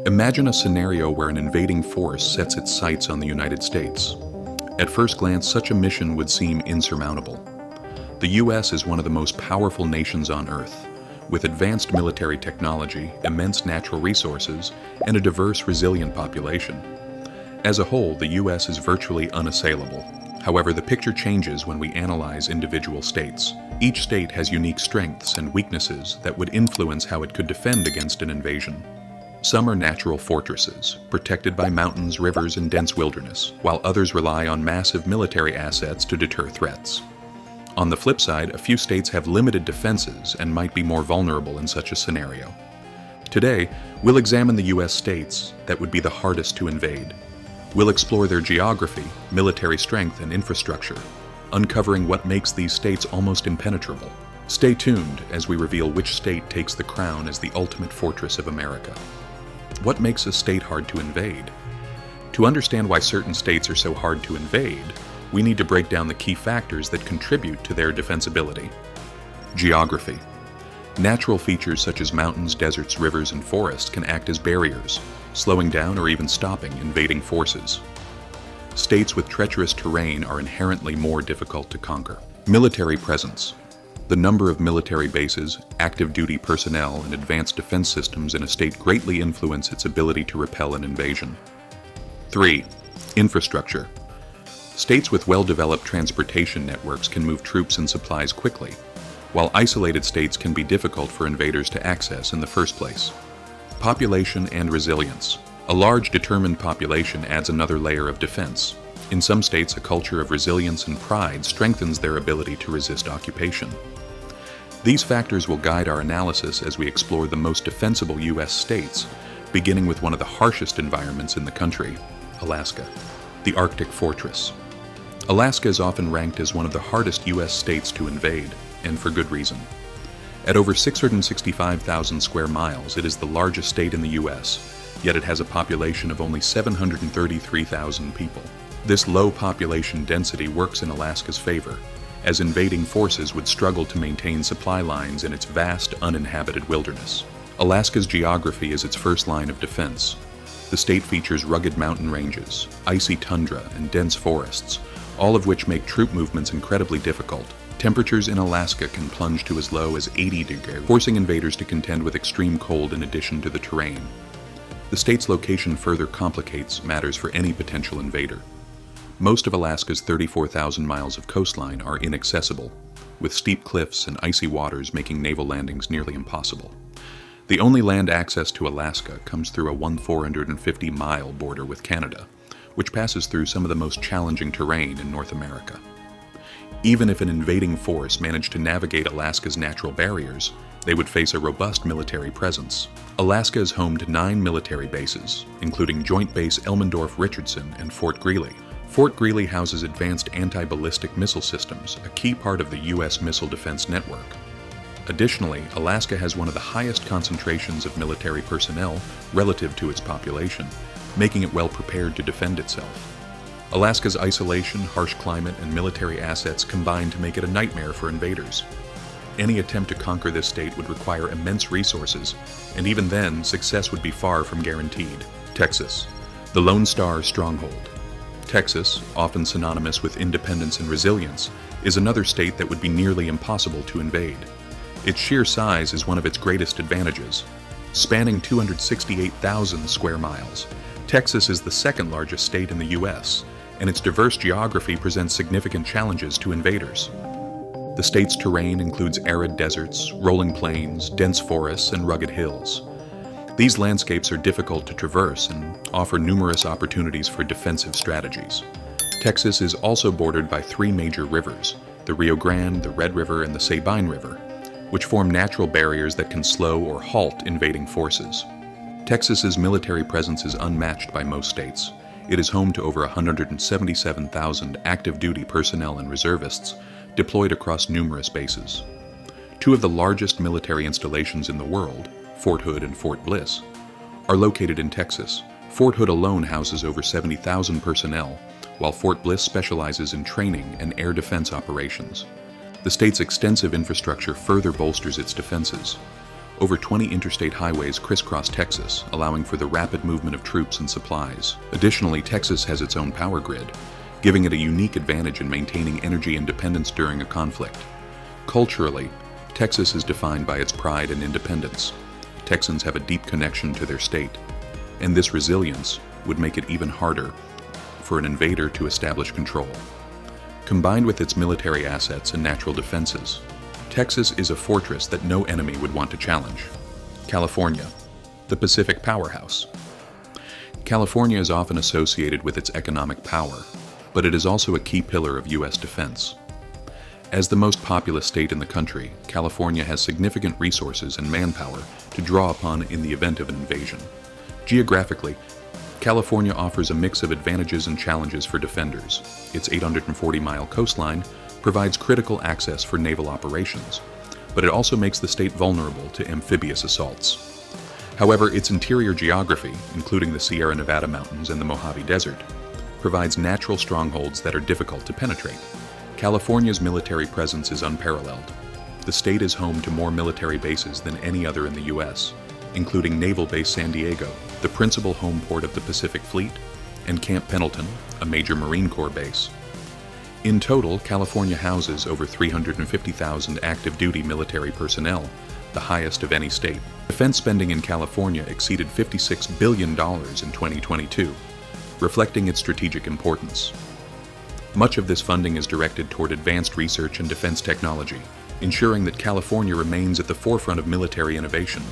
Imagine a scenario where an invading force sets its sights on the United States. At first glance, such a mission would seem insurmountable. The U.S. is one of the most powerful nations on Earth, with advanced military technology, immense natural resources, and a diverse, resilient population. As a whole, the U.S. is virtually unassailable. However, the picture changes when we analyze individual states. Each state has unique strengths and weaknesses that would influence how it could defend against an invasion. Some are natural fortresses, protected by mountains, rivers, and dense wilderness, while others rely on massive military assets to deter threats. On the flip side, a few states have limited defenses and might be more vulnerable in such a scenario. Today, we'll examine the U.S. states that would be the hardest to invade. We'll explore their geography, military strength, and infrastructure, uncovering what makes these states almost impenetrable. Stay tuned as we reveal which state takes the crown as the ultimate fortress of America. What makes a state hard to invade? To understand why certain states are so hard to invade, we need to break down the key factors that contribute to their defensibility. Geography. Natural features such as mountains, deserts, rivers, and forests can act as barriers, slowing down or even stopping invading forces. States with treacherous terrain are inherently more difficult to conquer. Military presence. The number of military bases, active duty personnel, and advanced defense systems in a state greatly influence its ability to repel an invasion. 3. Infrastructure. States with well-developed transportation networks can move troops and supplies quickly, while isolated states can be difficult for invaders to access in the first place. Population and resilience. A large, determined population adds another layer of defense. In some states, a culture of resilience and pride strengthens their ability to resist occupation. These factors will guide our analysis as we explore the most defensible U.S. states, beginning with one of the harshest environments in the country, Alaska. The Arctic Fortress. Alaska is often ranked as one of the hardest U.S. states to invade, and for good reason. At over 665,000 square miles, it is the largest state in the U.S., yet it has a population of only 733,000 people. This low population density works in Alaska's favor, as invading forces would struggle to maintain supply lines in its vast, uninhabited wilderness. Alaska's geography is its first line of defense. The state features rugged mountain ranges, icy tundra, and dense forests, all of which make troop movements incredibly difficult. Temperatures in Alaska can plunge to as low as 80 degrees, forcing invaders to contend with extreme cold in addition to the terrain. The state's location further complicates matters for any potential invader. Most of Alaska's 34,000 miles of coastline are inaccessible, with steep cliffs and icy waters making naval landings nearly impossible. The only land access to Alaska comes through a 450-mile border with Canada, which passes through some of the most challenging terrain in North America. Even if an invading force managed to navigate Alaska's natural barriers, they would face a robust military presence. Alaska is home to 9 military bases, including Joint Base Elmendorf-Richardson and Fort Greely. Fort Greely houses advanced anti-ballistic missile systems, a key part of the U.S. missile defense network. Additionally, Alaska has one of the highest concentrations of military personnel relative to its population, making it well prepared to defend itself. Alaska's isolation, harsh climate, and military assets combine to make it a nightmare for invaders. Any attempt to conquer this state would require immense resources, and even then, success would be far from guaranteed. Texas, the Lone Star stronghold. Texas, often synonymous with independence and resilience, is another state that would be nearly impossible to invade. Its sheer size is one of its greatest advantages. Spanning 268,000 square miles, Texas is the second largest state in the U.S., and its diverse geography presents significant challenges to invaders. The state's terrain includes arid deserts, rolling plains, dense forests, and rugged hills. These landscapes are difficult to traverse and offer numerous opportunities for defensive strategies. Texas is also bordered by 3 major rivers, the Rio Grande, the Red River, and the Sabine River, which form natural barriers that can slow or halt invading forces. Texas's military presence is unmatched by most states. It is home to over 177,000 active duty personnel and reservists deployed across numerous bases. 2 of the largest military installations in the world, Fort Hood and Fort Bliss, are located in Texas. Fort Hood alone houses over 70,000 personnel, while Fort Bliss specializes in training and air defense operations. The state's extensive infrastructure further bolsters its defenses. Over 20 interstate highways crisscross Texas, allowing for the rapid movement of troops and supplies. Additionally, Texas has its own power grid, giving it a unique advantage in maintaining energy independence during a conflict. Culturally, Texas is defined by its pride and independence. Texans have a deep connection to their state, and this resilience would make it even harder for an invader to establish control. Combined with its military assets and natural defenses, Texas is a fortress that no enemy would want to challenge. California, the Pacific powerhouse. California is often associated with its economic power, but it is also a key pillar of U.S. defense. As the most populous state in the country, California has significant resources and manpower to draw upon in the event of an invasion. Geographically, California offers a mix of advantages and challenges for defenders. Its 840-mile coastline provides critical access for naval operations, but it also makes the state vulnerable to amphibious assaults. However, its interior geography, including the Sierra Nevada mountains and the Mojave Desert, provides natural strongholds that are difficult to penetrate. California's military presence is unparalleled. The state is home to more military bases than any other in the U.S., including Naval Base San Diego, the principal home port of the Pacific Fleet, and Camp Pendleton, a major Marine Corps base. In total, California houses over 350,000 active-duty military personnel, the highest of any state. Defense spending in California exceeded $56 billion in 2022, reflecting its strategic importance. Much of this funding is directed toward advanced research and defense technology, ensuring that California remains at the forefront of military innovation.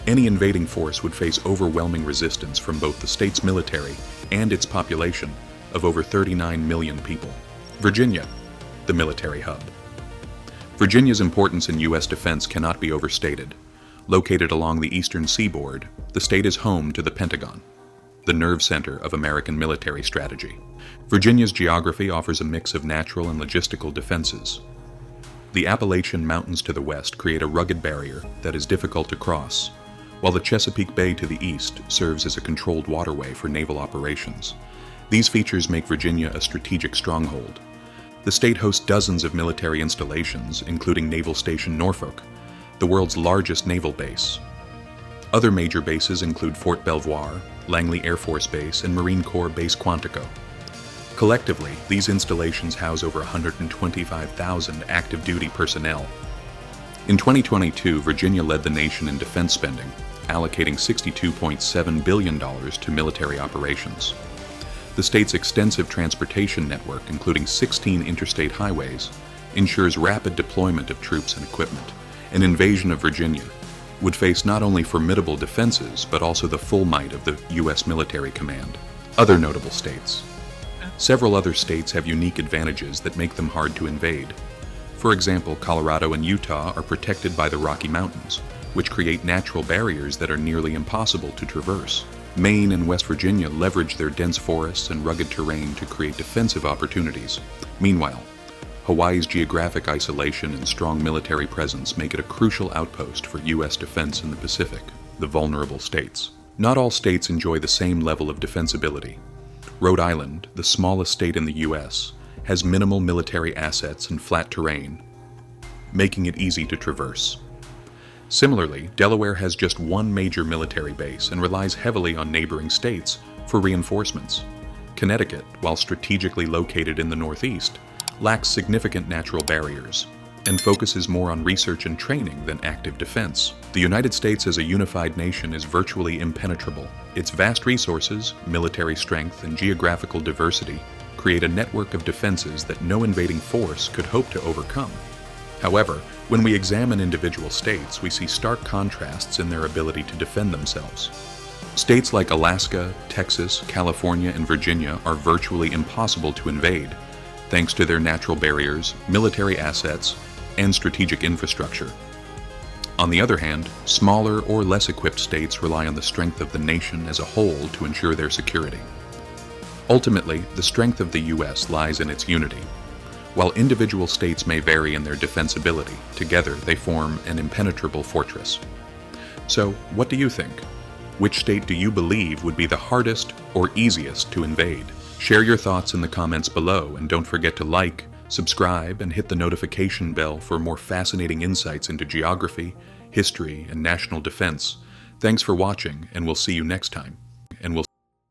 Any invading force would face overwhelming resistance from both the state's military and its population of over 39 million people. Virginia, the military hub. Virginia's importance in U.S. defense cannot be overstated. Located along the eastern seaboard, the state is home to the Pentagon, the nerve center of American military strategy. Virginia's geography offers a mix of natural and logistical defenses. The Appalachian Mountains to the west create a rugged barrier that is difficult to cross, while the Chesapeake Bay to the east serves as a controlled waterway for naval operations. These features make Virginia a strategic stronghold. The state hosts dozens of military installations, including Naval Station Norfolk, the world's largest naval base. Other major bases include Fort Belvoir, Langley Air Force Base, and Marine Corps Base Quantico. Collectively, these installations house over 125,000 active-duty personnel. In 2022, Virginia led the nation in defense spending, allocating $62.7 billion to military operations. The state's extensive transportation network, including 16 interstate highways, ensures rapid deployment of troops and equipment. An invasion of Virginia would face not only formidable defenses, but also the full might of the U.S. military command. Other notable states. Several other states have unique advantages that make them hard to invade. For example, Colorado and Utah are protected by the Rocky Mountains, which create natural barriers that are nearly impossible to traverse. Maine and West Virginia leverage their dense forests and rugged terrain to create defensive opportunities. Meanwhile, Hawaii's geographic isolation and strong military presence make it a crucial outpost for U.S. defense in the Pacific, the vulnerable states. Not all states enjoy the same level of defensibility. Rhode Island, the smallest state in the U.S., has minimal military assets and flat terrain, making it easy to traverse. Similarly, Delaware has just one major military base and relies heavily on neighboring states for reinforcements. Connecticut, while strategically located in the Northeast, lacks significant natural barriers and focuses more on research and training than active defense. The United States as a unified nation is virtually impenetrable. Its vast resources, military strength, and geographical diversity create a network of defenses that no invading force could hope to overcome. However, when we examine individual states, we see stark contrasts in their ability to defend themselves. States like Alaska, Texas, California, and Virginia are virtually impossible to invade, thanks to their natural barriers, military assets, and strategic infrastructure. On the other hand, smaller or less equipped states rely on the strength of the nation as a whole to ensure their security. Ultimately, the strength of the U.S. lies in its unity. While individual states may vary in their defensibility, together they form an impenetrable fortress. So, what do you think? Which state do you believe would be the hardest or easiest to invade? Share your thoughts in the comments below, and don't forget to like, subscribe, and hit the notification bell for more fascinating insights into geography, history, and national defense. Thanks for watching, and we'll see you next time.